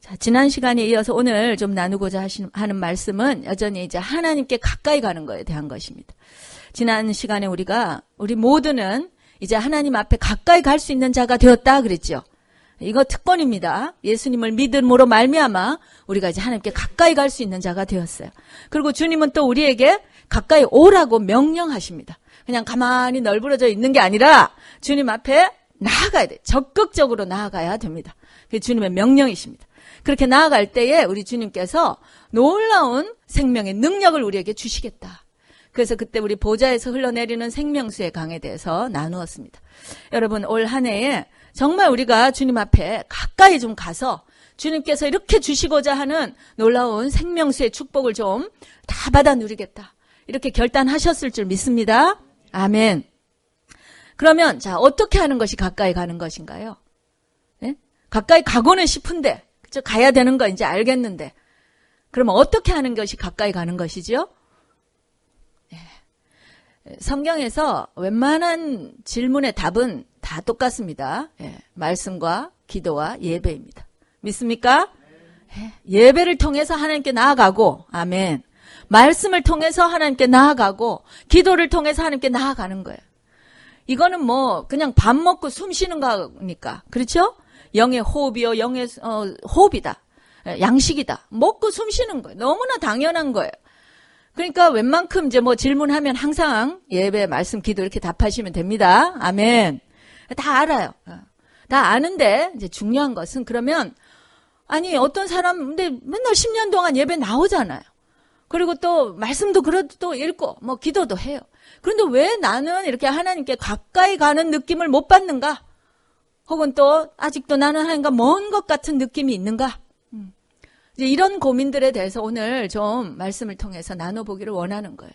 자, 지난 시간에 이어서 오늘 좀 나누고자 하는 말씀은 여전히 이제 하나님께 가까이 가는 것에 대한 것입니다. 지난 시간에 우리 모두는 이제 하나님 앞에 가까이 갈 수 있는 자가 되었다 그랬죠. 이거 특권입니다. 예수님을 믿음으로 말미암아 우리가 이제 하나님께 가까이 갈 수 있는 자가 되었어요. 그리고 주님은 또 우리에게 가까이 오라고 명령하십니다. 그냥 가만히 널브러져 있는 게 아니라 주님 앞에 나아가야 돼. 적극적으로 나아가야 됩니다. 그게 주님의 명령이십니다. 그렇게 나아갈 때에 우리 주님께서 놀라운 생명의 능력을 우리에게 주시겠다. 그래서 그때 우리 보좌에서 흘러내리는 생명수의 강에 대해서 나누었습니다. 여러분, 올 한 해에 정말 우리가 주님 앞에 가까이 좀 가서 주님께서 이렇게 주시고자 하는 놀라운 생명수의 축복을 좀 다 받아 누리겠다. 이렇게 결단하셨을 줄 믿습니다. 아멘. 그러면 자, 어떻게 하는 것이 가까이 가는 것인가요? 네? 가까이 가고는 싶은데, 그쵸? 가야 되는 거 이제 알겠는데, 그러면 어떻게 하는 것이 가까이 가는 것이죠? 네. 성경에서 웬만한 질문의 답은 다 똑같습니다. 네. 말씀과 기도와 예배입니다. 믿습니까? 네. 예배를 통해서 하나님께 나아가고, 아멘. 말씀을 통해서 하나님께 나아가고, 기도를 통해서 하나님께 나아가는 거예요. 이거는 뭐 그냥 밥 먹고 숨 쉬는 거니까, 그렇죠? 영의 호흡이요, 영의 호흡이다, 양식이다. 먹고 숨 쉬는 거예요. 너무나 당연한 거예요. 그러니까 웬만큼 이제 뭐 질문하면 항상 예배, 말씀, 기도 이렇게 답하시면 됩니다. 아멘. 다 알아요. 다 아는데 이제 중요한 것은, 그러면 아니 어떤 사람 근데 맨날 10년 동안 예배 나오잖아요. 그리고 또 말씀도 그래도 또 읽고 뭐 기도도 해요. 그런데 왜 나는 이렇게 하나님께 가까이 가는 느낌을 못 받는가? 혹은 또 아직도 나는 하나님과 먼 것 같은 느낌이 있는가? 이제 이런 고민들에 대해서 오늘 좀 말씀을 통해서 나눠보기를 원하는 거예요.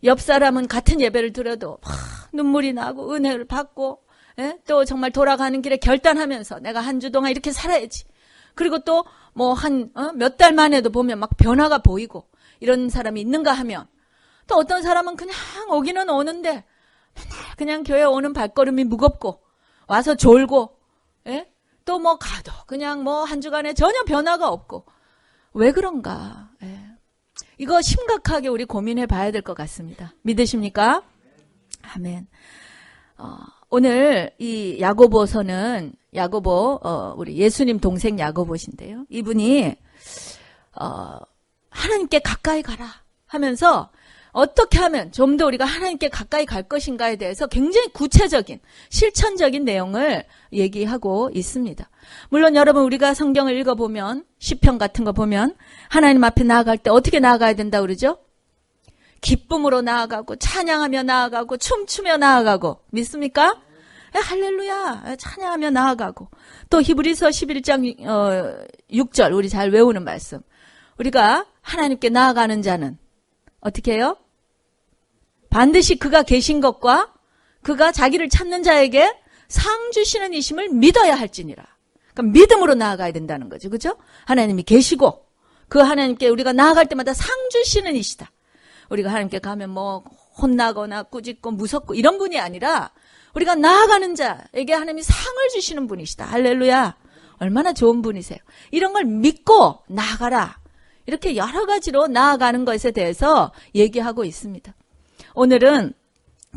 옆 사람은 같은 예배를 드려도 눈물이 나고 은혜를 받고, 또 정말 돌아가는 길에 결단하면서 내가 한 주 동안 이렇게 살아야지. 그리고 또 뭐 몇 달 만에도 보면 막 변화가 보이고 이런 사람이 있는가 하면, 또 어떤 사람은 그냥 오기는 오는데 맨날 그냥 교회 오는 발걸음이 무겁고 와서 졸고, 또 뭐 가도 그냥 뭐 한 주간에 전혀 변화가 없고, 왜 그런가? 이거 심각하게 우리 고민해 봐야 될 것 같습니다. 믿으십니까? 아멘. 오늘 이 야고보서는 우리 예수님 동생 야고보신데요. 이분이 하나님께 가까이 가라 하면서 어떻게 하면 좀 더 우리가 하나님께 가까이 갈 것인가에 대해서 굉장히 구체적인 실천적인 내용을 얘기하고 있습니다. 물론 여러분, 우리가 성경을 읽어보면 시편 같은 거 보면 하나님 앞에 나아갈 때 어떻게 나아가야 된다 그러죠? 기쁨으로 나아가고 찬양하며 나아가고 춤추며 나아가고, 믿습니까? 할렐루야 찬양하며 나아가고, 또 히브리서 11장 6절 우리 잘 외우는 말씀, 우리가 하나님께 나아가는 자는 어떻게 해요? 반드시 그가 계신 것과 그가 자기를 찾는 자에게 상 주시는 이심을 믿어야 할지니라. 그러니까 믿음으로 나아가야 된다는 거죠. 그죠? 하나님이 계시고 그 하나님께 우리가 나아갈 때마다 상 주시는 이시다. 우리가 하나님께 가면 뭐 혼나거나 꾸짖고 무섭고 이런 분이 아니라 우리가 나아가는 자에게 하나님이 상을 주시는 분이시다. 할렐루야. 얼마나 좋은 분이세요. 이런 걸 믿고 나아가라. 이렇게 여러 가지로 나아가는 것에 대해서 얘기하고 있습니다. 오늘은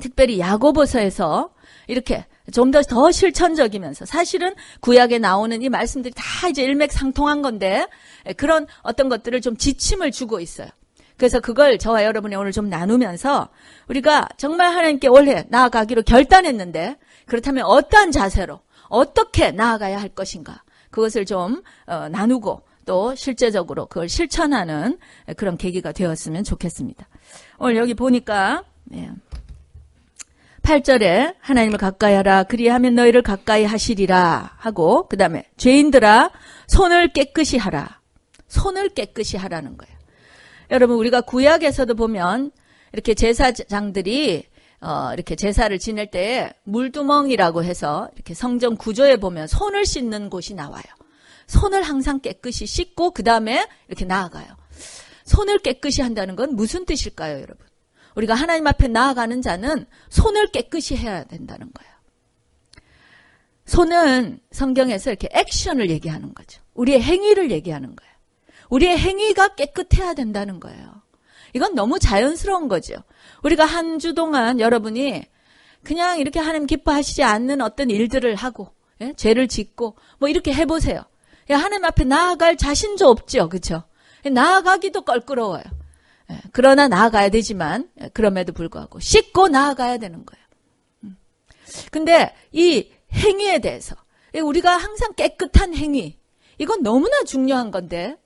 특별히 야고보서에서 이렇게 좀 더 실천적이면서, 사실은 구약에 나오는 이 말씀들이 다 이제 일맥상통한 건데 그런 어떤 것들을 좀 지침을 주고 있어요. 그래서 그걸 저와 여러분이 오늘 좀 나누면서 우리가 정말 하나님께 올해 나아가기로 결단했는데, 그렇다면 어떠한 자세로 어떻게 나아가야 할 것인가, 그것을 좀 나누고 또 실제적으로 그걸 실천하는 그런 계기가 되었으면 좋겠습니다. 오늘 여기 보니까 8절에 하나님을 가까이 하라, 그리하면 너희를 가까이 하시리라 하고, 그 다음에 죄인들아 손을 깨끗이 하라. 손을 깨끗이 하라는 거예요. 여러분, 우리가 구약에서도 보면 이렇게 제사장들이 이렇게 제사를 지낼 때 물두멍이라고 해서 이렇게 성전 구조에 보면 손을 씻는 곳이 나와요. 손을 항상 깨끗이 씻고 그 다음에 이렇게 나아가요. 손을 깨끗이 한다는 건 무슨 뜻일까요, 여러분? 우리가 하나님 앞에 나아가는 자는 손을 깨끗이 해야 된다는 거예요. 손은 성경에서 이렇게 액션을 얘기하는 거죠. 우리의 행위를 얘기하는 거예요. 우리의 행위가 깨끗해야 된다는 거예요. 이건 너무 자연스러운 거죠. 우리가 한 주 동안 여러분이 그냥 이렇게 하나님 기뻐하시지 않는 어떤 일들을 하고, 예? 죄를 짓고 뭐 이렇게 해보세요. 야, 하나님 앞에 나아갈 자신도 없죠. 그렇죠? 나아가기도 껄끄러워요. 예, 그러나 나아가야 되지만 그럼에도 불구하고 씻고 나아가야 되는 거예요. 근데 이 행위에 대해서 우리가 항상 깨끗한 행위, 이건 너무나 중요한 건데,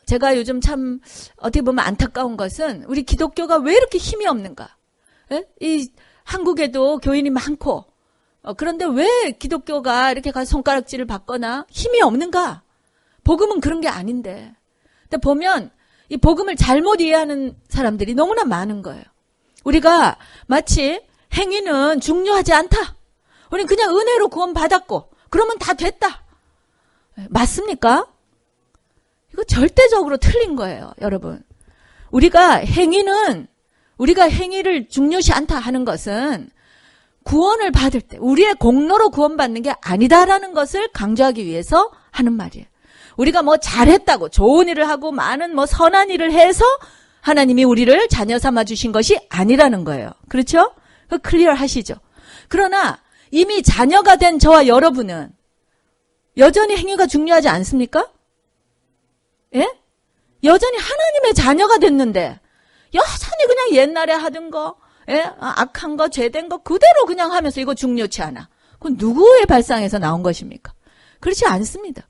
제가 요즘 참 어떻게 보면 안타까운 것은 우리 기독교가 왜 이렇게 힘이 없는가? 예? 이 한국에도 교인이 많고, 그런데 왜 기독교가 이렇게 가서 손가락질을 받거나 힘이 없는가? 복음은 그런 게 아닌데. 근데 보면 이 복음을 잘못 이해하는 사람들이 너무나 많은 거예요. 우리가 마치 행위는 중요하지 않다. 우리는 그냥 은혜로 구원받았고 그러면 다 됐다. 맞습니까? 이거 절대적으로 틀린 거예요, 여러분. 우리가 행위를 중요시 않다 하는 것은 구원을 받을 때 우리의 공로로 구원받는 게 아니다라는 것을 강조하기 위해서 하는 말이에요. 우리가 뭐 잘했다고 좋은 일을 하고 많은 뭐 선한 일을 해서 하나님이 우리를 자녀 삼아 주신 것이 아니라는 거예요. 그렇죠? 클리어 하시죠? 그러나 이미 자녀가 된 저와 여러분은 여전히 행위가 중요하지 않습니까? 예? 여전히 하나님의 자녀가 됐는데 여전히 그냥 옛날에 하던 거, 예? 악한 거, 죄된 거 그대로 그냥 하면서 이거 중요치 않아. 그건 누구의 발상에서 나온 것입니까? 그렇지 않습니다.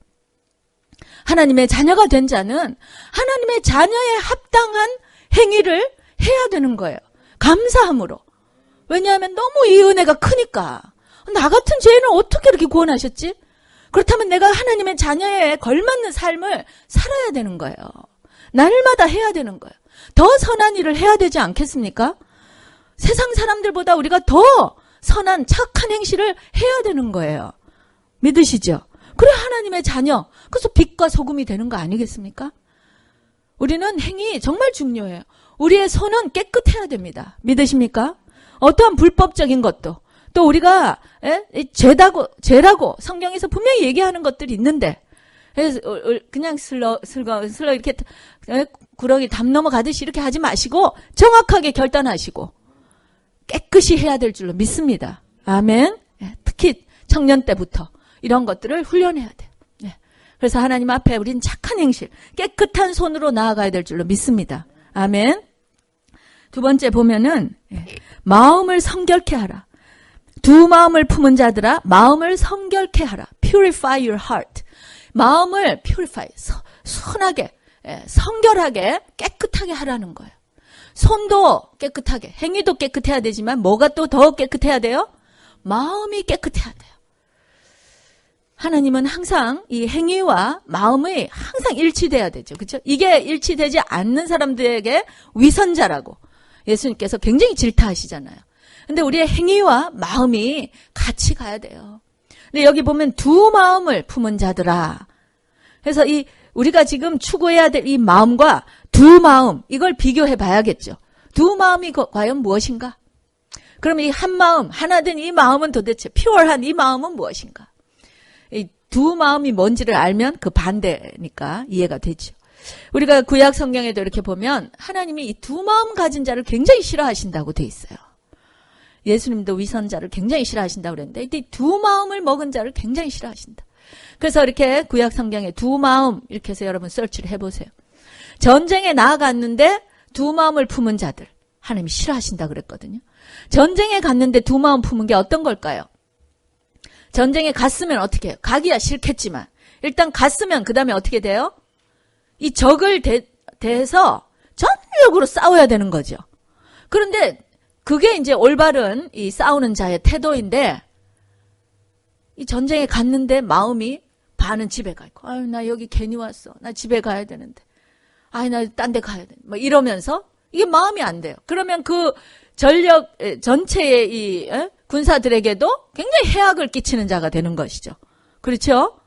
하나님의 자녀가 된 자는 하나님의 자녀에 합당한 행위를 해야 되는 거예요. 감사함으로. 왜냐하면 너무 이 은혜가 크니까. 나 같은 죄인을 어떻게 이렇게 구원하셨지? 그렇다면 내가 하나님의 자녀에 걸맞는 삶을 살아야 되는 거예요. 날마다 해야 되는 거예요. 더 선한 일을 해야 되지 않겠습니까? 세상 사람들보다 우리가 더 선한 착한 행실을 해야 되는 거예요. 믿으시죠? 그래 하나님의 자녀, 그래서 빛과 소금이 되는 거 아니겠습니까? 우리는 행위 정말 중요해요. 우리의 손은 깨끗해야 됩니다. 믿으십니까? 어떠한 불법적인 것도 또 우리가 죄라고 성경에서 분명히 얘기하는 것들이 있는데 그냥 슬러 이렇게 구렁이 담 넘어가듯이 이렇게 하지 마시고 정확하게 결단하시고 깨끗이 해야 될 줄로 믿습니다. 아멘. 특히 청년 때부터 이런 것들을 훈련해야 돼요. 그래서 하나님 앞에 우린 착한 행실, 깨끗한 손으로 나아가야 될 줄로 믿습니다. 아멘. 두 번째 보면은 마음을 성결케 하라. 두 마음을 품은 자들아 마음을 성결케 하라. Purify your heart. 마음을 purify, 선하게, 성결하게, 깨끗하게 하라는 거예요. 손도 깨끗하게, 행위도 깨끗해야 되지만 뭐가 또 더 깨끗해야 돼요? 마음이 깨끗해야 돼요. 하나님은 항상 이 행위와 마음이 항상 일치돼야 되죠. 그렇죠? 이게 일치되지 않는 사람들에게 위선자라고 예수님께서 굉장히 질타하시잖아요. 근데 우리의 행위와 마음이 같이 가야 돼요. 근데 여기 보면 두 마음을 품은 자들아. 그래서 우리가 지금 추구해야 될 이 마음과 두 마음, 이걸 비교해 봐야겠죠. 두 마음이 과연 무엇인가? 그럼 이 한 마음, 하나 된 이 마음은 도대체 퓨어한 이 마음은 무엇인가? 이 두 마음이 뭔지를 알면 그 반대니까 이해가 되죠. 우리가 구약 성경에도 이렇게 보면 하나님이 이 두 마음 가진 자를 굉장히 싫어하신다고 돼 있어요. 예수님도 위선자를 굉장히 싫어하신다고 그랬는데 이 두 마음을 먹은 자를 굉장히 싫어하신다. 그래서 이렇게 구약 성경에 두 마음 이렇게 해서 여러분 서치를 해보세요. 전쟁에 나아갔는데 두 마음을 품은 자들 하나님이 싫어하신다 그랬거든요. 전쟁에 갔는데 두 마음 품은 게 어떤 걸까요? 전쟁에 갔으면 어떻게 해요? 가기야 싫겠지만 일단 갔으면 그 다음에 어떻게 돼요? 이 적을 대해서 전력으로 싸워야 되는 거죠. 그런데 그게 이제 올바른 이 싸우는 자의 태도인데 이 전쟁에 갔는데 마음이 반은 집에 가 있고 아유 나 여기 괜히 왔어. 나 집에 가야 되는데 아유 나 딴 데 가야 돼. 뭐 이러면서 이게 마음이 안 돼요. 그러면 그 전력 전체의 이 군사들에게도 굉장히 해악을 끼치는 자가 되는 것이죠. 그렇죠?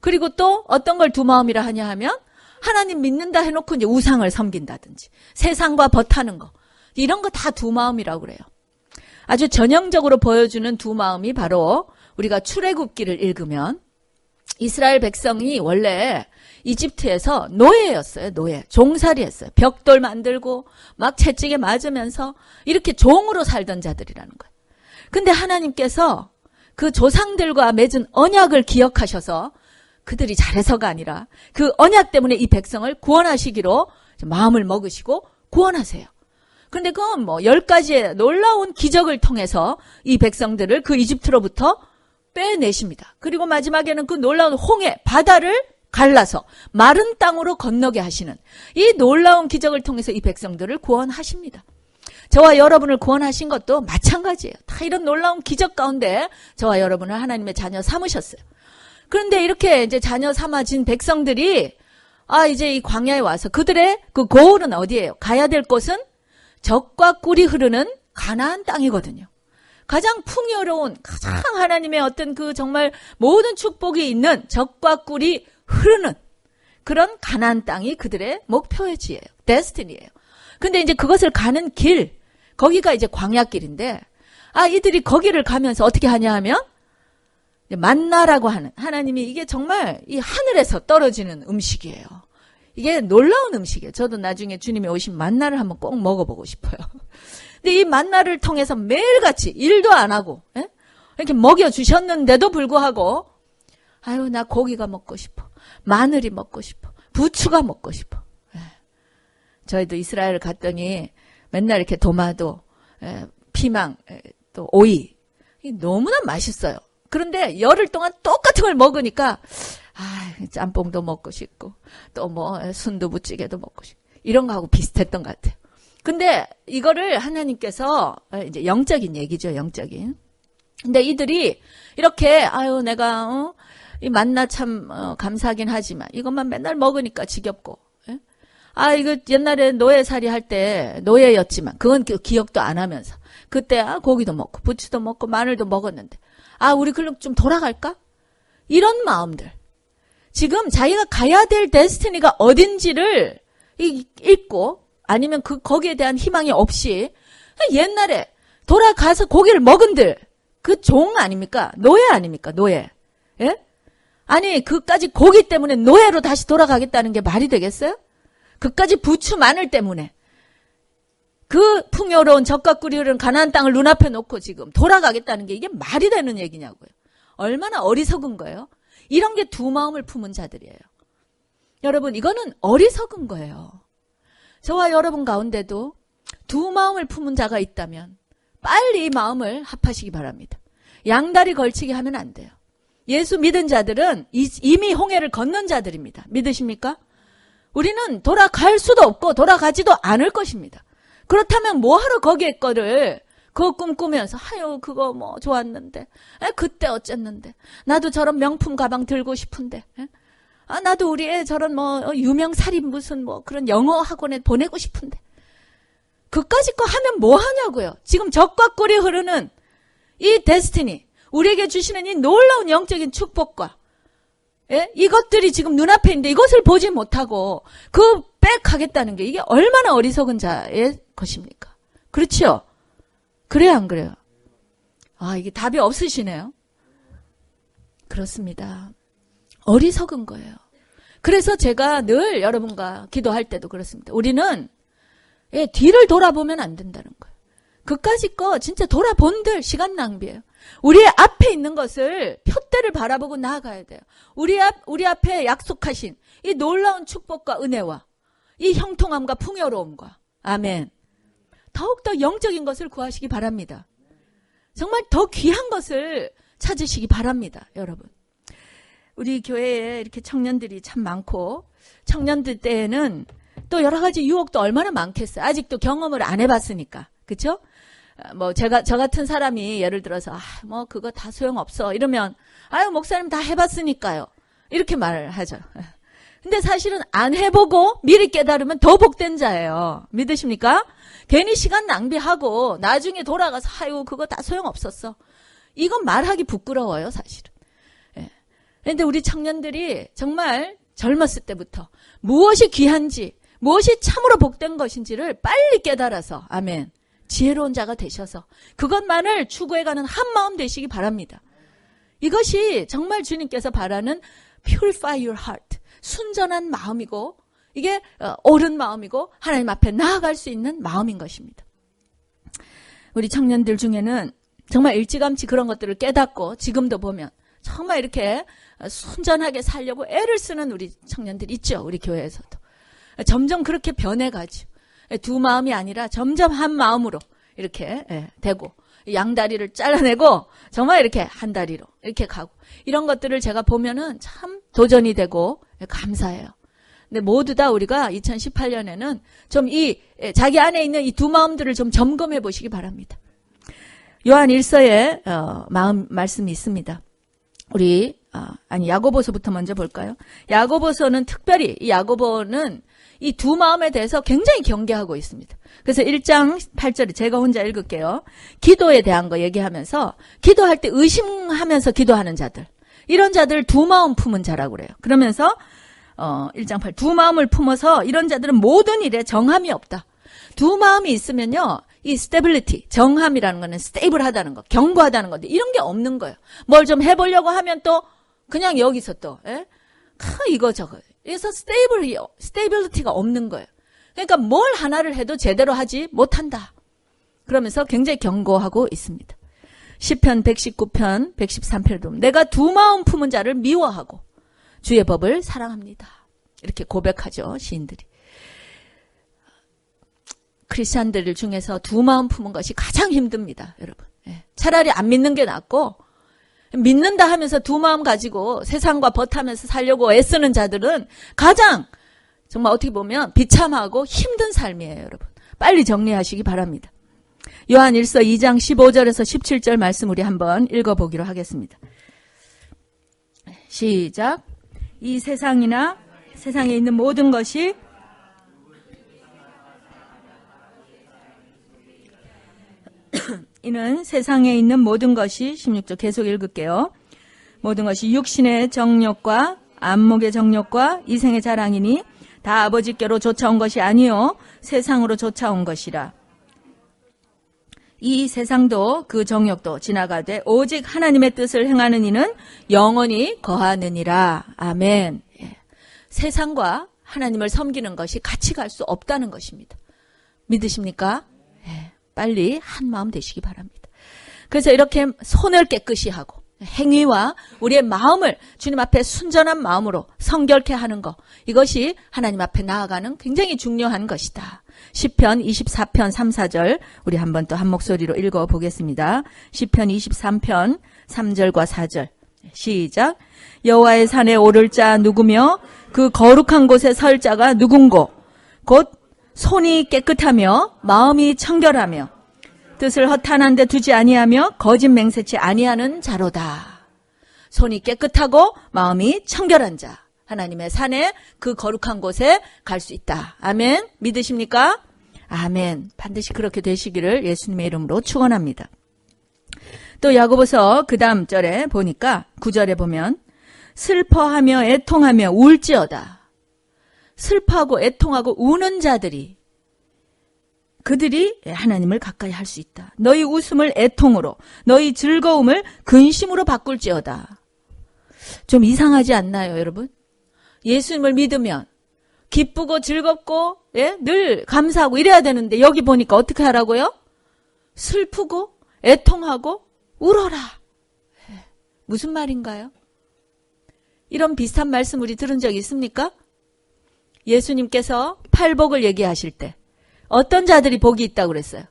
그리고 또 어떤 걸 두 마음이라 하냐 하면 하나님 믿는다 해놓고 이제 우상을 섬긴다든지 세상과 버타는 거 이런 거 다 두 마음이라고 그래요. 아주 전형적으로 보여주는 두 마음이 바로 우리가 출애굽기를 읽으면 이스라엘 백성이 원래 이집트에서 노예였어요. 노예. 종살이 했어요. 벽돌 만들고 막 채찍에 맞으면서 이렇게 종으로 살던 자들이라는 거예요. 근데 하나님께서 그 조상들과 맺은 언약을 기억하셔서 그들이 잘해서가 아니라 그 언약 때문에 이 백성을 구원하시기로 마음을 먹으시고 구원하세요. 그런데 그건 10가지의 놀라운 기적을 통해서 이 백성들을 그 이집트로부터 빼내십니다. 그리고 마지막에는 그 놀라운 홍해, 바다를 갈라서 마른 땅으로 건너게 하시는 이 놀라운 기적을 통해서 이 백성들을 구원하십니다. 저와 여러분을 구원하신 것도 마찬가지예요. 다 이런 놀라운 기적 가운데 저와 여러분을 하나님의 자녀 삼으셨어요. 그런데 이렇게 이제 자녀 삼아진 백성들이 이제 이 광야에 와서 그들의 그 고을은 어디예요? 가야 될 곳은 젖과 꿀이 흐르는 가나안 땅이거든요. 가장 풍요로운, 가장 하나님의 어떤 그 정말 모든 축복이 있는 젖과 꿀이 흐르는 그런 가나안 땅이 그들의 목표의지예요. 데스티니예요. 근데 이제 그것을 가는 길, 거기가 이제 광야길인데, 이들이 거기를 가면서 어떻게 하냐 하면, 만나라고 하는, 하나님이 이게 정말 이 하늘에서 떨어지는 음식이에요. 이게 놀라운 음식이에요. 저도 나중에 주님이 오신 만나를 한번 꼭 먹어보고 싶어요. 근데 이 만나를 통해서 매일같이 일도 안 하고, 이렇게 먹여주셨는데도 불구하고, 나 고기가 먹고 싶어. 마늘이 먹고 싶어. 부추가 먹고 싶어. 저희도 이스라엘 갔더니 맨날 이렇게 도마도, 피망, 또 오이. 너무나 맛있어요. 그런데 열흘 동안 똑같은 걸 먹으니까, 짬뽕도 먹고 싶고, 또 순두부찌개도 먹고 싶고, 이런 거하고 비슷했던 것 같아요. 근데 이거를 하나님께서, 이제 영적인 얘기죠, 영적인. 근데 이들이 이렇게, 내가, 이 만나 참, 감사하긴 하지만, 이것만 맨날 먹으니까 지겹고, 이거 옛날에 노예살이 할 때 노예였지만 그건 기억도 안 하면서 그때 고기도 먹고 부추도 먹고 마늘도 먹었는데 우리 그럼 좀 돌아갈까? 이런 마음들. 지금 자기가 가야 될 데스티니가 어딘지를 읽고 아니면 거기에 대한 희망이 없이 옛날에 돌아가서 고기를 먹은들 그 종 아닙니까? 노예 아닙니까? 노예. 예? 아니 그까지 고기 때문에 노예로 다시 돌아가겠다는 게 말이 되겠어요? 그까지 부추 마늘 때문에 그 풍요로운 젖과 꿀이 흐르는 가나안 땅을 눈앞에 놓고 지금 돌아가겠다는 게 이게 말이 되는 얘기냐고요. 얼마나 어리석은 거예요. 이런 게 두 마음을 품은 자들이에요. 여러분 이거는 어리석은 거예요. 저와 여러분 가운데도 두 마음을 품은 자가 있다면 빨리 이 마음을 합하시기 바랍니다. 양다리 걸치기 하면 안 돼요. 예수 믿은 자들은 이미 홍해를 건넌 자들입니다. 믿으십니까? 우리는 돌아갈 수도 없고 돌아가지도 않을 것입니다. 그렇다면 뭐하러 거기에 거를 그거 꿈꾸면서 그거 좋았는데 그때 어쨌는데 나도 저런 명품 가방 들고 싶은데 나도 우리 애 저런 유명 살인 무슨 그런 영어 학원에 보내고 싶은데 그까짓 거 하면 뭐 하냐고요. 지금 젖과 꿀이 흐르는 이 데스티니 우리에게 주시는 이 놀라운 영적인 축복과 이것들이 지금 눈앞에 있는데 이것을 보지 못하고 빽 하겠다는 게 이게 얼마나 어리석은 자의 것입니까? 그렇죠? 그래요, 안 그래요? 이게 답이 없으시네요. 그렇습니다. 어리석은 거예요. 그래서 제가 늘 여러분과 기도할 때도 그렇습니다. 우리는 뒤를 돌아보면 안 된다는 거예요. 그까짓 거 진짜 돌아본들 시간 낭비예요. 우리 앞에 있는 것을 표대를 바라보고 나아가야 돼요. 우리 앞에 약속하신 이 놀라운 축복과 은혜와 이 형통함과 풍요로움과 아멘. 더욱더 영적인 것을 구하시기 바랍니다. 정말 더 귀한 것을 찾으시기 바랍니다. 여러분. 우리 교회에 이렇게 청년들이 참 많고 청년들 때에는 또 여러 가지 유혹도 얼마나 많겠어요. 아직도 경험을 안 해봤으니까. 그렇죠? 저 같은 사람이 예를 들어서 그거 다 소용없어 이러면 목사님 다 해봤으니까요 이렇게 말을 하죠. 근데 사실은 안 해보고 미리 깨달으면 더 복된 자예요. 믿으십니까? 괜히 시간 낭비하고 나중에 돌아가서 그거 다 소용없었어 이건 말하기 부끄러워요 사실은. 그런데 우리 청년들이 정말 젊었을 때부터 무엇이 귀한지 무엇이 참으로 복된 것인지를 빨리 깨달아서 아멘 지혜로운 자가 되셔서 그것만을 추구해가는 한마음 되시기 바랍니다. 이것이 정말 주님께서 바라는 purify your heart, 순전한 마음이고 이게 옳은 마음이고 하나님 앞에 나아갈 수 있는 마음인 것입니다. 우리 청년들 중에는 정말 일찌감치 그런 것들을 깨닫고 지금도 보면 정말 이렇게 순전하게 살려고 애를 쓰는 우리 청년들 있죠. 우리 교회에서도. 점점 그렇게 변해가지고 두 마음이 아니라 점점 한 마음으로 이렇게 되고 양다리를 잘라내고 정말 이렇게 한 다리로 이렇게 가고 이런 것들을 제가 보면은 참 도전이 되고 감사해요. 근데 모두 다 우리가 2018년에는 좀 자기 안에 있는 이 두 마음들을 좀 점검해 보시기 바랍니다. 요한 1서에 말씀이 있습니다. 우리 야고보서부터 먼저 볼까요? 야고보서는 특별히 이 야고보는 이 두 마음에 대해서 굉장히 경계하고 있습니다. 그래서 1장 8절에 제가 혼자 읽을게요. 기도에 대한 거 얘기하면서 기도할 때 의심하면서 기도하는 자들, 이런 자들 두 마음 품은 자라고 그래요. 그러면서 1장 8, 두 마음을 품어서 이런 자들은 모든 일에 정함이 없다. 두 마음이 있으면요, 이 스테빌리티, 정함이라는 거는 스테이블하다는 거, 견고하다는 건데 이런 게 없는 거예요. 뭘 좀 해보려고 하면 또 그냥 여기서 또 이거 저거. 그래서 스테이빌리티가 없는 거예요. 그러니까 뭘 하나를 해도 제대로 하지 못한다. 그러면서 굉장히 경고하고 있습니다. 시편 119편 113편에도 보면 내가 두 마음 품은 자를 미워하고 주의 법을 사랑합니다. 이렇게 고백하죠, 시인들이. 크리스찬들 중에서 두 마음 품은 것이 가장 힘듭니다, 여러분. 차라리 안 믿는 게 낫고 믿는다 하면서 두 마음 가지고 세상과 버타면서 살려고 애쓰는 자들은 가장 정말 어떻게 보면 비참하고 힘든 삶이에요, 여러분. 빨리 정리하시기 바랍니다. 요한 1서 2장 15절에서 17절 말씀 우리 한번 읽어보기로 하겠습니다. 시작. 이 세상이나 세상에 있는 모든 것이 이는 세상에 있는 모든 것이 16절 계속 읽을게요. 모든 것이 육신의 정욕과 안목의 정욕과 이생의 자랑이니 다 아버지께로 쫓아온 것이 아니요 세상으로 쫓아온 것이라. 이 세상도 그 정욕도 지나가되 오직 하나님의 뜻을 행하는 이는 영원히 거하느니라. 아멘. 세상과 하나님을 섬기는 것이 같이 갈 수 없다는 것입니다. 믿으십니까? 빨리 한 마음 되시기 바랍니다. 그래서 이렇게 손을 깨끗이 하고 행위와 우리의 마음을 주님 앞에 순전한 마음으로 성결케 하는 것, 이것이 하나님 앞에 나아가는 굉장히 중요한 것이다. 시편 24편 3, 4절 우리 한번 또 한 목소리로 읽어보겠습니다. 시편 23편 3절과 4절 시작. 여호와의 산에 오를 자 누구며 그 거룩한 곳에 설 자가 누군고 곧 손이 깨끗하며 마음이 청결하며 뜻을 허탄한 데 두지 아니하며 거짓 맹세치 아니하는 자로다. 손이 깨끗하고 마음이 청결한 자, 하나님의 산에 그 거룩한 곳에 갈 수 있다. 아멘. 믿으십니까? 아멘. 반드시 그렇게 되시기를 예수님의 이름으로 축원합니다. 또 야고보서 그 다음 절에 보니까 9절에 보면 슬퍼하며 애통하며 울지어다. 슬퍼하고 애통하고 우는 자들이 그들이 하나님을 가까이 할 수 있다. 너희 웃음을 애통으로 너희 즐거움을 근심으로 바꿀지어다. 좀 이상하지 않나요, 여러분? 예수님을 믿으면 기쁘고 즐겁고 늘 감사하고 이래야 되는데 여기 보니까 어떻게 하라고요? 슬프고 애통하고 울어라. 무슨 말인가요? 이런 비슷한 말씀 우리 들은 적 있습니까? 예수님께서 팔복을 얘기하실 때 어떤 자들이 복이 있다고 그랬어요?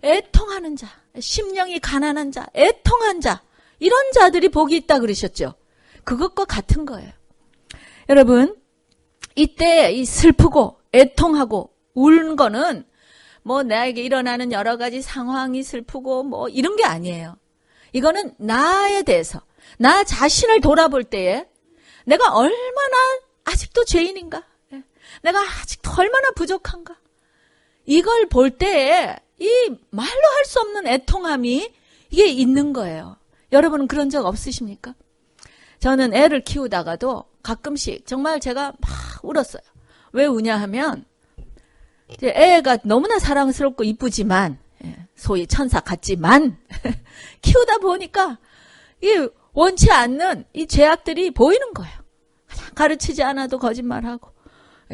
애통하는 자, 심령이 가난한 자, 애통한 자, 이런 자들이 복이 있다고 그러셨죠. 그것과 같은 거예요. 여러분, 이때 이 슬프고 애통하고 우는 거는 뭐 나에게 일어나는 여러 가지 상황이 슬프고 뭐 이런 게 아니에요. 이거는 나에 대해서, 나 자신을 돌아볼 때에 내가 얼마나 아직도 죄인인가? 내가 아직도 얼마나 부족한가? 이걸 볼 때에 이 말로 할 수 없는 애통함이 이게 있는 거예요. 여러분은 그런 적 없으십니까? 저는 애를 키우다가도 가끔씩 정말 제가 막 울었어요. 왜 우냐 하면 애가 너무나 사랑스럽고 이쁘지만 소위 천사 같지만 키우다 보니까 이 원치 않는 이 죄악들이 보이는 거예요. 그냥 가르치지 않아도 거짓말하고.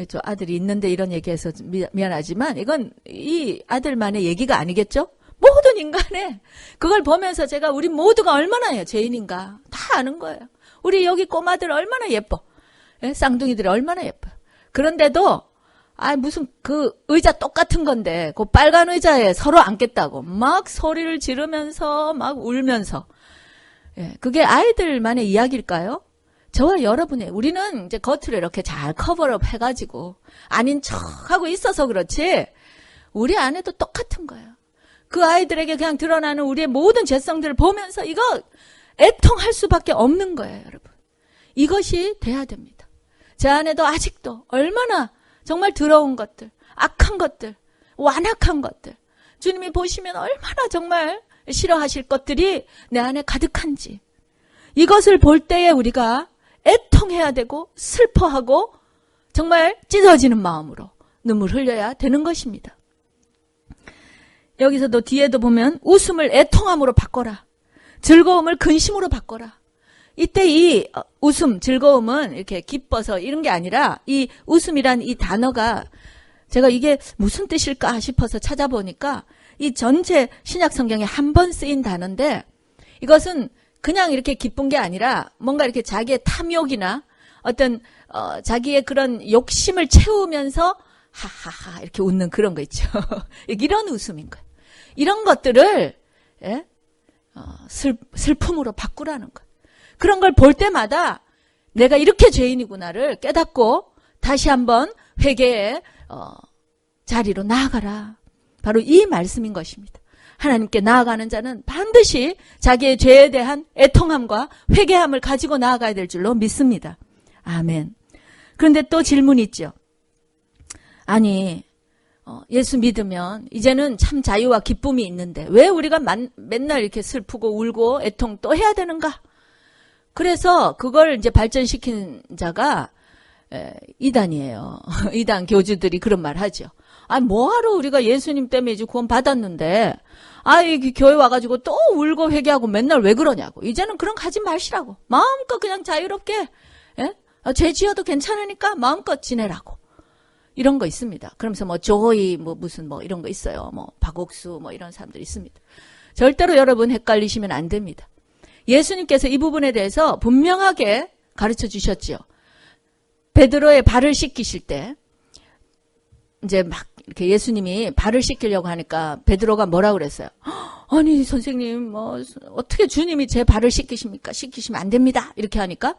저 아들이 있는데 이런 얘기해서 미안하지만 이건 이 아들만의 얘기가 아니겠죠? 모든 인간의 그걸 보면서 제가 우리 모두가 얼마나 죄인인가 다 아는 거예요. 우리 여기 꼬마들 얼마나 예뻐. 예? 쌍둥이들이 얼마나 예뻐요. 그런데도 무슨 그 의자 똑같은 건데 그 빨간 의자에 서로 앉겠다고 막 소리를 지르면서 막 울면서 예, 그게 아이들만의 이야기일까요? 저와 여러분의 우리는 이제 겉으로 이렇게 잘 커버업 해가지고 아닌 척하고 있어서 그렇지 우리 안에도 똑같은 거예요. 그 아이들에게 그냥 드러나는 우리의 모든 죄성들을 보면서 이거 애통할 수밖에 없는 거예요, 여러분. 이것이 돼야 됩니다. 제 안에도 아직도 얼마나 정말 더러운 것들, 악한 것들, 완악한 것들 주님이 보시면 얼마나 정말 싫어하실 것들이 내 안에 가득한지 이것을 볼 때에 우리가 애통해야 되고 슬퍼하고 정말 찢어지는 마음으로 눈물 흘려야 되는 것입니다. 여기서도 뒤에도 보면 웃음을 애통함으로 바꿔라. 즐거움을 근심으로 바꿔라. 이때 이 웃음, 즐거움은 이렇게 기뻐서 이런 게 아니라 이 웃음이란 이 단어가 제가 이게 무슨 뜻일까 싶어서 찾아보니까 이 전체 신약 성경에 한 번 쓰인 단어인데 이것은 그냥 이렇게 기쁜 게 아니라 뭔가 이렇게 자기의 탐욕이나 어떤 자기의 그런 욕심을 채우면서 하하하 이렇게 웃는 그런 거 있죠. 이런 웃음인 거예요. 이런 것들을 예? 슬픔으로 바꾸라는 거예요. 그런 걸 볼 때마다 내가 이렇게 죄인이구나를 깨닫고 다시 한번 회개의 자리로 나아가라. 바로 이 말씀인 것입니다. 하나님께 나아가는 자는 반드시 자기의 죄에 대한 애통함과 회개함을 가지고 나아가야 될 줄로 믿습니다. 아멘. 그런데 또 질문이 있죠. 아니 예수 믿으면 이제는 참 자유와 기쁨이 있는데 왜 우리가 맨날 이렇게 슬프고 울고 애통 또 해야 되는가? 그래서 그걸 이제 발전시킨 자가 이단이에요. 이단 교주들이 그런 말 하죠. 뭐하러 우리가 예수님 때문에 이제 구원 받았는데 이 교회 와가지고 또 울고 회개하고 맨날 왜 그러냐고. 이제는 그런 거 하지 마시라고. 마음껏 그냥 자유롭게 예? 죄 지어도 괜찮으니까 마음껏 지내라고. 이런 거 있습니다. 그러면서 조이 무슨 이런 거 있어요. 박옥수 이런 사람들 있습니다. 절대로 여러분 헷갈리시면 안 됩니다. 예수님께서 이 부분에 대해서 분명하게 가르쳐 주셨지요. 베드로의 발을 씻기실 때 이제 막 이렇게 예수님이 발을 씻기려고 하니까 베드로가 뭐라 그랬어요? 아니 선생님 어떻게 주님이 제 발을 씻기십니까? 씻기시면 안 됩니다. 이렇게 하니까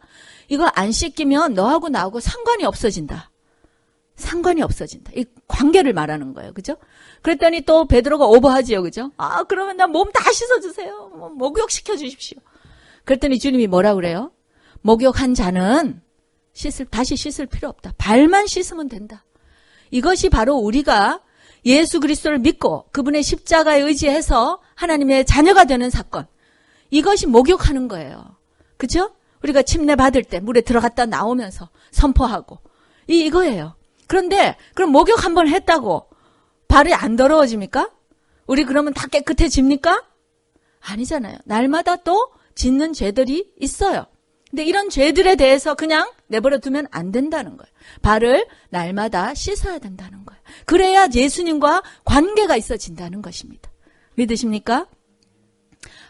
이거 안 씻기면 너하고 나하고 상관이 없어진다. 상관이 없어진다. 이 관계를 말하는 거예요. 그죠? 그랬더니 또 베드로가 오버하지요. 그죠? 그러면 나 몸 다 씻어주세요. 목욕시켜 주십시오. 그랬더니 주님이 뭐라 그래요? 목욕한 자는 다시 씻을 필요 없다. 발만 씻으면 된다. 이것이 바로 우리가 예수 그리스도를 믿고 그분의 십자가에 의지해서 하나님의 자녀가 되는 사건. 이것이 목욕하는 거예요. 그죠? 우리가 침례 받을 때 물에 들어갔다 나오면서 선포하고. 이거예요. 그런데 그럼 목욕 한번 했다고 발이 안 더러워집니까? 우리 그러면 다 깨끗해집니까? 아니잖아요. 날마다 또 짓는 죄들이 있어요. 근데 이런 죄들에 대해서 그냥 내버려 두면 안 된다는 거예요. 발을 날마다 씻어야 된다는 거예요. 그래야 예수님과 관계가 있어진다는 것입니다. 믿으십니까?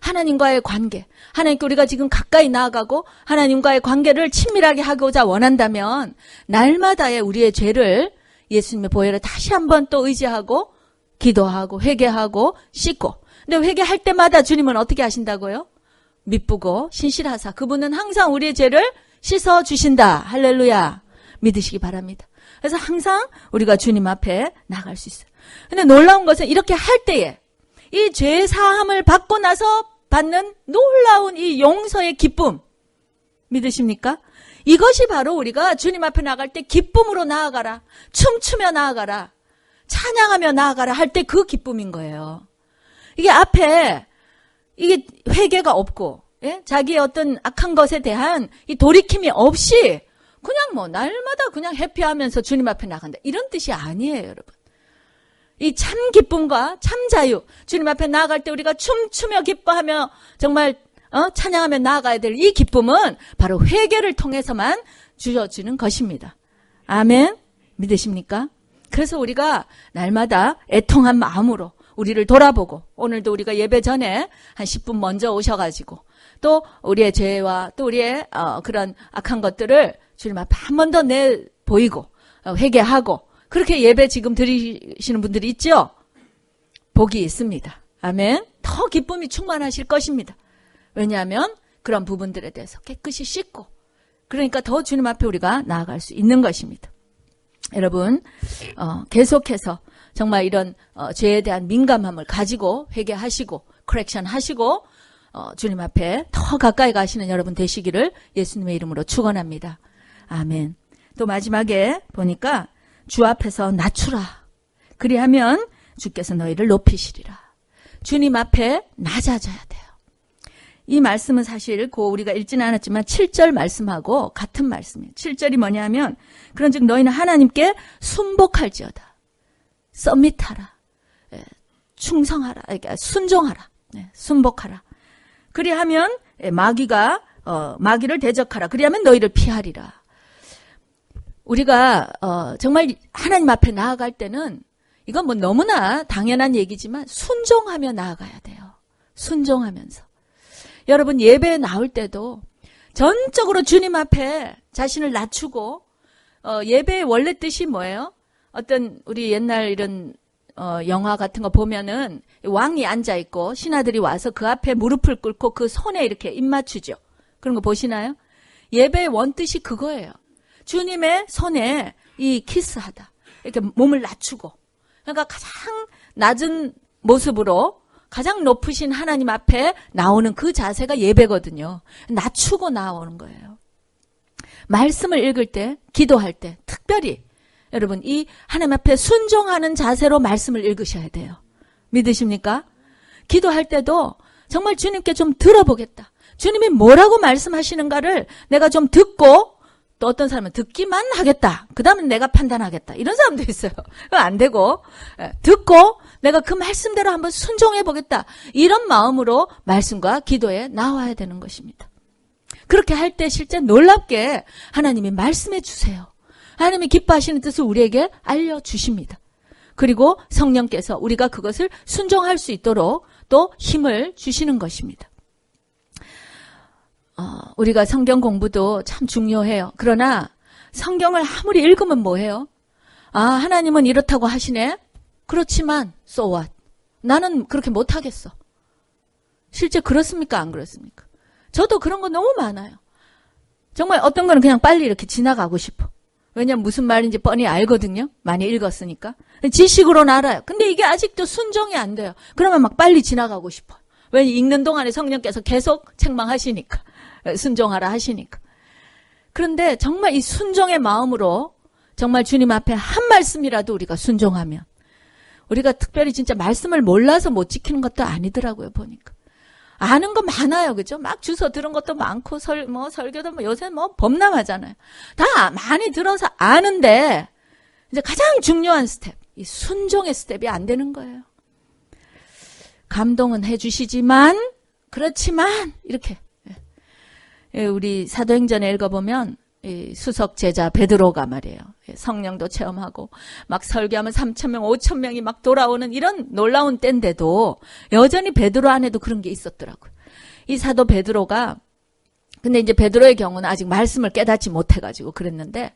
하나님과의 관계, 하나님께 우리가 지금 가까이 나아가고 하나님과의 관계를 친밀하게 하고자 원한다면 날마다의 우리의 죄를 예수님의 보혈을 다시 한번 또 의지하고 기도하고 회개하고 씻고. 근데 회개할 때마다 주님은 어떻게 하신다고요? 미쁘고 신실하사 그분은 항상 우리의 죄를 씻어주신다. 할렐루야. 믿으시기 바랍니다. 그래서 항상 우리가 주님 앞에 나갈 수 있어요. 근데 놀라운 것은 이렇게 할 때에 이 죄 사함을 받고 나서 받는 놀라운 이 용서의 기쁨. 믿으십니까? 이것이 바로 우리가 주님 앞에 나갈 때 기쁨으로 나아가라. 춤추며 나아가라. 찬양하며 나아가라 할 때 그 기쁨인 거예요. 이게 앞에 이게 회개가 없고 예? 자기의 어떤 악한 것에 대한 이 돌이킴이 없이 그냥 날마다 그냥 해피하면서 주님 앞에 나간다. 이런 뜻이 아니에요, 여러분. 이 참 기쁨과 참 자유, 주님 앞에 나아갈 때 우리가 춤추며 기뻐하며 정말 찬양하며 나아가야 될 이 기쁨은 바로 회개를 통해서만 주어지는 것입니다. 아멘. 믿으십니까? 그래서 우리가 날마다 애통한 마음으로 우리를 돌아보고, 오늘도 우리가 예배 전에 한 10분 먼저 오셔가지고 또 우리의 죄와 또 우리의 그런 악한 것들을 주님 앞에 한 번 더 내보이고 회개하고, 그렇게 예배 지금 드리시는 분들이 있죠? 복이 있습니다. 아멘. 더 기쁨이 충만하실 것입니다. 왜냐하면 그런 부분들에 대해서 깨끗이 씻고, 그러니까 더 주님 앞에 우리가 나아갈 수 있는 것입니다. 여러분, 계속해서 정말 이런 죄에 대한 민감함을 가지고 회개하시고 커렉션 하시고 주님 앞에 더 가까이 가시는 여러분 되시기를 예수님의 이름으로 축원합니다. 아멘. 또 마지막에 보니까 주 앞에서 낮추라. 그리하면 주께서 너희를 높이시리라. 주님 앞에 낮아져야 돼요. 이 말씀은 사실 우리가 읽지는 않았지만 7절 말씀하고 같은 말씀이에요. 7절이 뭐냐면 그런즉 너희는 하나님께 순복할지어다. 서밋하라. 충성하라. 그러니까 순종하라. 순복하라. 그리하면 마귀를 대적하라. 그리하면 너희를 피하리라. 우리가 정말 하나님 앞에 나아갈 때는 이건 뭐 너무나 당연한 얘기지만 순종하며 나아가야 돼요. 순종하면서. 여러분 예배에 나올 때도 전적으로 주님 앞에 자신을 낮추고 예배의 원래 뜻이 뭐예요? 어떤 우리 옛날 이런 영화 같은 거 보면은 왕이 앉아 있고 신하들이 와서 그 앞에 무릎을 꿇고 그 손에 이렇게 입 맞추죠. 그런 거 보시나요? 예배의 원뜻이 그거예요. 주님의 손에 이 키스하다. 이렇게 몸을 낮추고. 그러니까 가장 낮은 모습으로 가장 높으신 하나님 앞에 나오는 그 자세가 예배거든요. 낮추고 나오는 거예요. 말씀을 읽을 때, 기도할 때 특별히 여러분 이 하나님 앞에 순종하는 자세로 말씀을 읽으셔야 돼요. 믿으십니까? 기도할 때도 정말 주님께 좀 들어보겠다. 주님이 뭐라고 말씀하시는가를 내가 좀 듣고, 또 어떤 사람은 듣기만 하겠다. 그 다음에 내가 판단하겠다. 이런 사람도 있어요. 안 되고 듣고 내가 그 말씀대로 한번 순종해 보겠다. 이런 마음으로 말씀과 기도에 나와야 되는 것입니다. 그렇게 할 때 실제 놀랍게 하나님이 말씀해 주세요. 하나님이 기뻐하시는 뜻을 우리에게 알려주십니다. 그리고 성령께서 우리가 그것을 순종할 수 있도록 또 힘을 주시는 것입니다. 우리가 성경 공부도 참 중요해요. 그러나 성경을 아무리 읽으면 뭐해요? 하나님은 이렇다고 하시네. 그렇지만 so what? 나는 그렇게 못하겠어. 실제 그렇습니까? 안 그렇습니까? 저도 그런 거 너무 많아요. 정말 어떤 거는 그냥 빨리 이렇게 지나가고 싶어. 왜냐면 무슨 말인지 뻔히 알거든요. 많이 읽었으니까. 지식으로는 알아요. 근데 이게 아직도 순종이 안 돼요. 그러면 막 빨리 지나가고 싶어요. 왜냐면 읽는 동안에 성령께서 계속 책망하시니까. 순종하라 하시니까. 그런데 정말 이 순종의 마음으로 정말 주님 앞에 한 말씀이라도 우리가 순종하면, 우리가 특별히 진짜 말씀을 몰라서 못 지키는 것도 아니더라고요, 보니까. 아는 거 많아요, 그죠? 막 주워 들은 것도 많고, 설교도 요새 범람하잖아요. 다 많이 들어서 아는데, 이제 가장 중요한 스텝, 이 순종의 스텝이 안 되는 거예요. 감동은 해주시지만, 그렇지만, 이렇게. 우리 사도행전에 읽어보면 수석 제자 베드로가 말이에요. 성령도 체험하고 막 설교하면 3,000명, 5,000명이 막 돌아오는 이런 놀라운 때인데도 여전히 베드로 안에도 그런 게 있었더라고요. 이 사도 베드로가, 근데 이제 베드로의 경우는 아직 말씀을 깨닫지 못해가지고 그랬는데,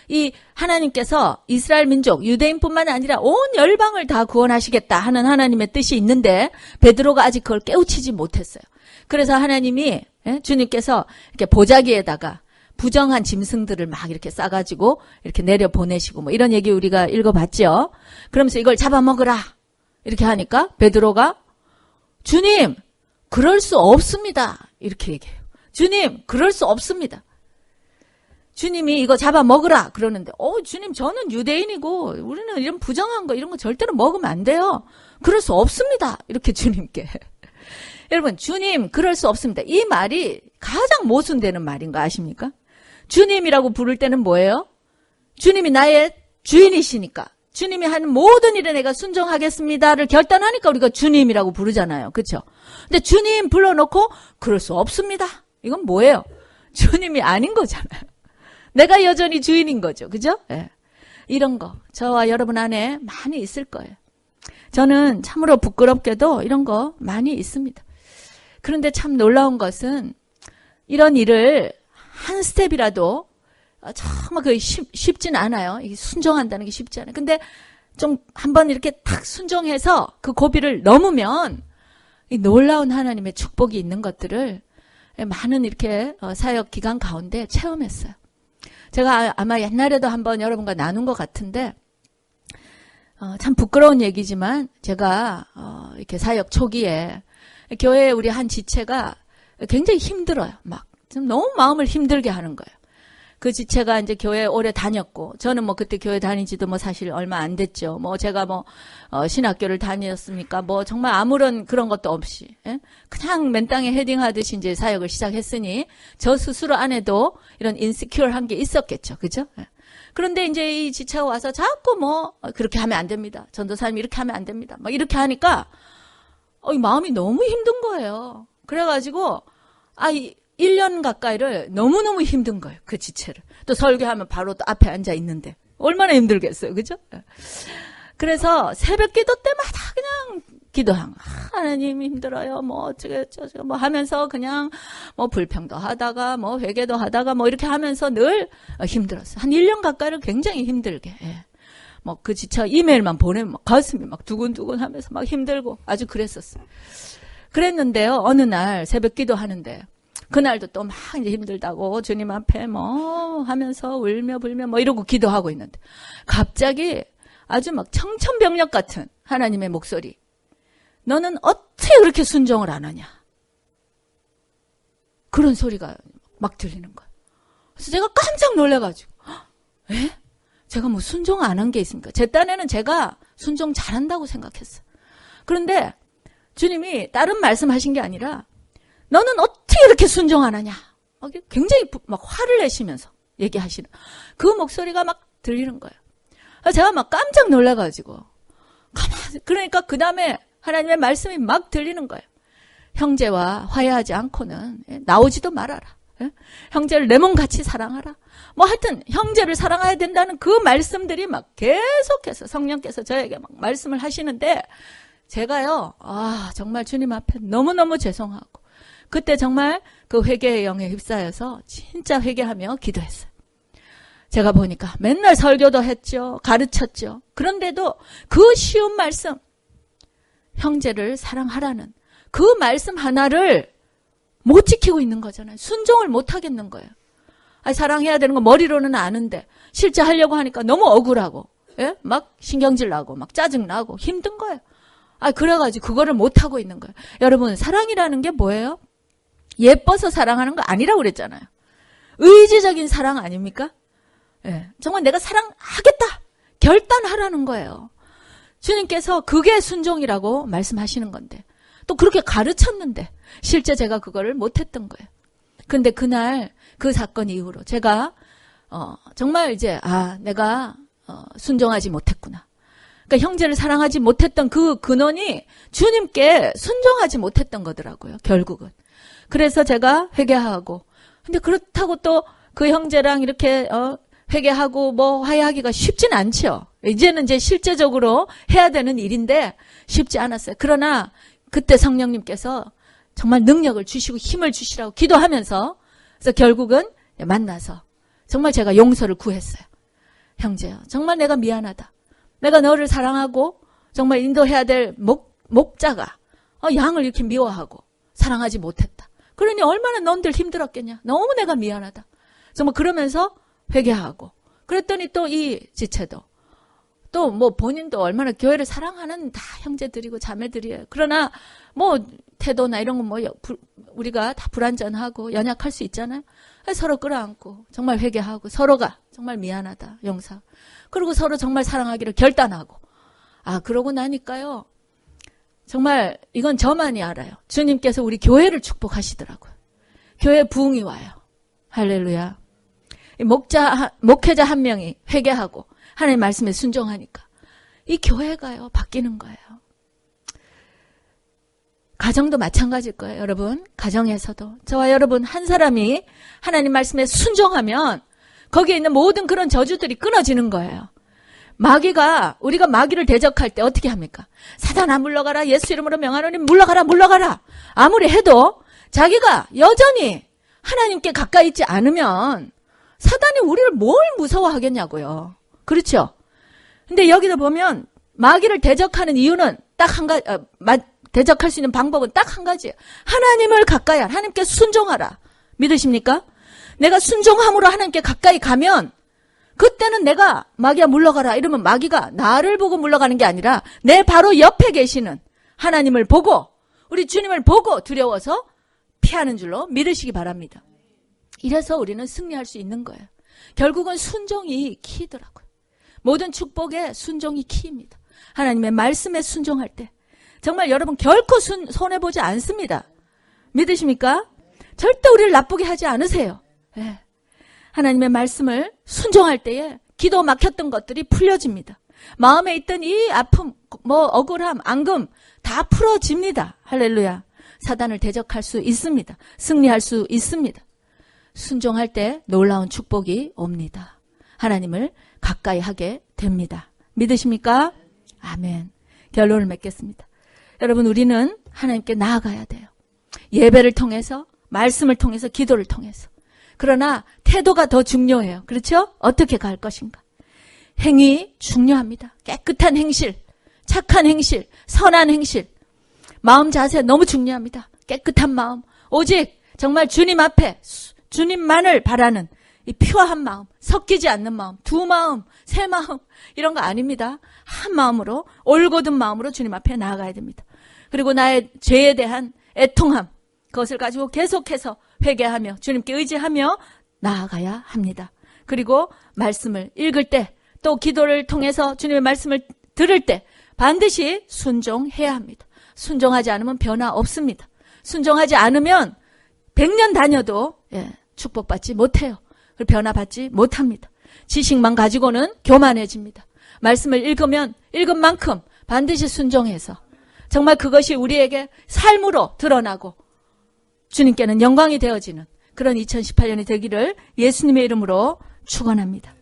이 하나님께서 이스라엘 민족, 유대인뿐만 아니라 온 열방을 다 구원하시겠다 하는 하나님의 뜻이 있는데 베드로가 아직 그걸 깨우치지 못했어요. 그래서 하나님이, 주님께서 이렇게 보자기에다가 부정한 짐승들을 막 이렇게 싸가지고 이렇게 내려보내시고 뭐 이런 얘기 우리가 읽어봤죠. 그러면서 이걸 잡아먹으라 이렇게 하니까 베드로가 주님 그럴 수 없습니다 이렇게 얘기해요. 주님 그럴 수 없습니다. 주님이 이거 잡아먹으라 그러는데 주님 저는 유대인이고 우리는 이런 부정한 거 이런 거 절대로 먹으면 안 돼요. 그럴 수 없습니다 이렇게 주님께. 여러분 주님 그럴 수 없습니다. 이 말이 가장 모순되는 말인 거 아십니까? 주님이라고 부를 때는 뭐예요? 주님이 나의 주인이시니까 주님이 하는 모든 일에 내가 순종하겠습니다를 결단하니까 우리가 주님이라고 부르잖아요. 그렇죠? 근데 주님 불러놓고 그럴 수 없습니다. 이건 뭐예요? 주님이 아닌 거잖아요. 내가 여전히 주인인 거죠. 그죠? 예. 이런 거 저와 여러분 안에 많이 있을 거예요. 저는 참으로 부끄럽게도 이런 거 많이 있습니다. 그런데 참 놀라운 것은 이런 일을 한 스텝이라도 정말 그게 쉽진 않아요. 이게 순종한다는 게 쉽지 않아요. 근데 좀 한번 이렇게 탁 순종해서 그 고비를 넘으면 이 놀라운 하나님의 축복이 있는 것들을 많은 이렇게 사역 기간 가운데 체험했어요. 제가 아마 옛날에도 한번 여러분과 나눈 것 같은데 참 부끄러운 얘기지만 제가 이렇게 사역 초기에 교회 우리 한 지체가 굉장히 힘들어요. 막 좀 너무 마음을 힘들게 하는 거예요. 그 지체가 이제 교회 오래 다녔고 저는 뭐 그때 교회 다니지도 뭐 사실 얼마 안 됐죠. 뭐 제가 뭐 신학교를 다녔습니까? 뭐 정말 아무런 그런 것도 없이 그냥 맨 땅에 헤딩하듯이 이제 사역을 시작했으니 저 스스로 안에도 이런 인시큐어한 게 있었겠죠. 그죠? 그런데 이제 이 지체가 와서 자꾸 뭐 그렇게 하면 안 됩니다. 전도사님 이렇게 하면 안 됩니다. 막 이렇게 하니까 이 마음이 너무 힘든 거예요. 그래가지고 1년 가까이를 너무너무 힘든 거예요. 그 지체를. 또 설교하면 바로 또 앞에 앉아 있는데 얼마나 힘들겠어요. 그죠? 그래서 새벽 기도 때마다 그냥 기도한 하나님 힘들어요. 뭐 어쩌고 뭐 하면서 그냥 뭐 불평도 하다가 뭐 회개도 하다가 뭐 이렇게 하면서 늘 힘들었어요. 한 1년 가까이를 굉장히 힘들게. 뭐 그 지체 이메일만 보내면 막 가슴이 막 두근두근 하면서 막 힘들고 아주 그랬었어요. 그랬는데요. 어느 날 새벽 기도 하는데 그날도 또 막 이제 힘들다고 주님 앞에 뭐 하면서 울며 불며 뭐 이러고 기도하고 있는데 갑자기 아주 막 청천벽력 같은 하나님의 목소리. 너는 어떻게 그렇게 순종을 안 하냐? 그런 소리가 막 들리는 거예요. 그래서 제가 깜짝 놀라가지고 에? 제가 뭐 순종 안 한 게 있습니까? 제 딴에는 제가 순종 잘한다고 생각했어요. 그런데 주님이 다른 말씀하신 게 아니라 너는 어떻게 이렇게 순종 안 하냐? 굉장히 막 화를 내시면서 얘기하시는 그 목소리가 막 들리는 거예요. 제가 막 깜짝 놀라가지고 그러니까 그 다음에 하나님의 말씀이 막 들리는 거예요. 형제와 화해하지 않고는 나오지도 말아라. 형제를 내 몸같이 사랑하라. 뭐 하여튼 형제를 사랑해야 된다는 그 말씀들이 막 계속해서 성령께서 저에게 막 말씀을 하시는데 제가요 정말 주님 앞에 너무너무 죄송하고 그때 정말 그 회개의 영에 휩싸여서 진짜 회개하며 기도했어요. 제가 보니까 맨날 설교도 했죠. 가르쳤죠. 그런데도 그 쉬운 말씀 형제를 사랑하라는 그 말씀 하나를 못 지키고 있는 거잖아요. 순종을 못 하겠는 거예요. 사랑해야 되는 거 머리로는 아는데 실제 하려고 하니까 너무 억울하고 막 신경질 나고 막 짜증 나고 힘든 거예요. 그래가지고 그거를 못 하고 있는 거예요. 여러분 사랑이라는 게 뭐예요? 예뻐서 사랑하는 거 아니라고 그랬잖아요. 의지적인 사랑 아닙니까? 정말 내가 사랑하겠다 결단하라는 거예요. 주님께서 그게 순종이라고 말씀하시는 건데 또 그렇게 가르쳤는데 실제 제가 그거를 못했던 거예요. 근데 그날 그 사건 이후로 제가 정말 이제 내가 순종하지 못했구나. 그러니까 형제를 사랑하지 못했던 그 근원이 주님께 순종하지 못했던 거더라고요. 결국은. 그래서 제가 회개하고 근데 그렇다고 또 그 형제랑 이렇게 회개하고 뭐 화해하기가 쉽진 않죠. 이제는 이제 실제적으로 해야 되는 일인데 쉽지 않았어요. 그러나 그때 성령님께서 정말 능력을 주시고 힘을 주시라고 기도하면서 그래서 결국은 만나서 정말 제가 용서를 구했어요. 형제야, 정말 내가 미안하다. 내가 너를 사랑하고 정말 인도해야 될 목자가 양을 이렇게 미워하고 사랑하지 못했다. 그러니 얼마나 넌들 힘들었겠냐. 너무 내가 미안하다. 정말 그러면서 회개하고 그랬더니 또 이 지체도 또 뭐 본인도 얼마나 교회를 사랑하는 다 형제들이고 자매들이에요. 그러나 뭐 태도나 이런 건 뭐 우리가 다 불완전하고 연약할 수 있잖아요. 서로 끌어안고 정말 회개하고 서로가 정말 미안하다 용서. 그리고 서로 정말 사랑하기를 결단하고 그러고 나니까요. 정말 이건 저만이 알아요. 주님께서 우리 교회를 축복하시더라고요. 교회 부흥이 와요. 할렐루야. 목회자 한 명이 회개하고 하나님 말씀에 순종하니까 이 교회가요, 바뀌는 거예요. 가정도 마찬가지일 거예요, 여러분. 가정에서도. 저와 여러분 한 사람이 하나님 말씀에 순종하면 거기에 있는 모든 그런 저주들이 끊어지는 거예요. 마귀가, 우리가 마귀를 대적할 때 어떻게 합니까? 사단아 물러가라, 예수 이름으로 명하노니 물러가라, 물러가라. 아무리 해도 자기가 여전히 하나님께 가까이 있지 않으면 사단이 우리를 뭘 무서워하겠냐고요. 그렇죠? 근데 여기서 보면 마귀를 대적하는 이유는 딱 한 가지, 대적할 수 있는 방법은 딱 한 가지예요. 하나님을 가까이 하라. 하나님께 순종하라. 믿으십니까? 내가 순종함으로 하나님께 가까이 가면 그때는 내가 마귀야 물러가라 이러면 마귀가 나를 보고 물러가는 게 아니라 내 바로 옆에 계시는 하나님을 보고 우리 주님을 보고 두려워서 피하는 줄로 믿으시기 바랍니다. 이래서 우리는 승리할 수 있는 거예요. 결국은 순종이 키더라고요. 모든 축복에 순종이 키입니다. 하나님의 말씀에 순종할 때 정말 여러분 결코 손해보지 않습니다. 믿으십니까? 절대 우리를 나쁘게 하지 않으세요. 네. 하나님의 말씀을 순종할 때에 기도 막혔던 것들이 풀려집니다. 마음에 있던 이 아픔, 억울함, 앙금 다 풀어집니다. 할렐루야. 사단을 대적할 수 있습니다. 승리할 수 있습니다. 순종할 때 놀라운 축복이 옵니다. 하나님을 가까이 하게 됩니다. 믿으십니까? 아멘. 결론을 맺겠습니다. 여러분 우리는 하나님께 나아가야 돼요. 예배를 통해서, 말씀을 통해서, 기도를 통해서. 그러나 태도가 더 중요해요. 그렇죠? 어떻게 갈 것인가. 행위 중요합니다. 깨끗한 행실, 착한 행실, 선한 행실. 마음 자세 너무 중요합니다. 깨끗한 마음. 오직 정말 주님 앞에 주님만을 바라는 이 퓨어한 마음, 섞이지 않는 마음, 두 마음, 세 마음 이런 거 아닙니다. 한 마음으로 올곧은 마음으로 주님 앞에 나아가야 됩니다. 그리고 나의 죄에 대한 애통함 그것을 가지고 계속해서 회개하며 주님께 의지하며 나아가야 합니다. 그리고 말씀을 읽을 때 또 기도를 통해서 주님의 말씀을 들을 때 반드시 순종해야 합니다. 순종하지 않으면 변화 없습니다. 순종하지 않으면 100년 다녀도 축복받지 못해요. 변화받지 못합니다. 지식만 가지고는 교만해집니다. 말씀을 읽으면 읽은 만큼 반드시 순종해서 정말 그것이 우리에게 삶으로 드러나고 주님께는 영광이 되어지는 그런 2018년이 되기를 예수님의 이름으로 축원합니다.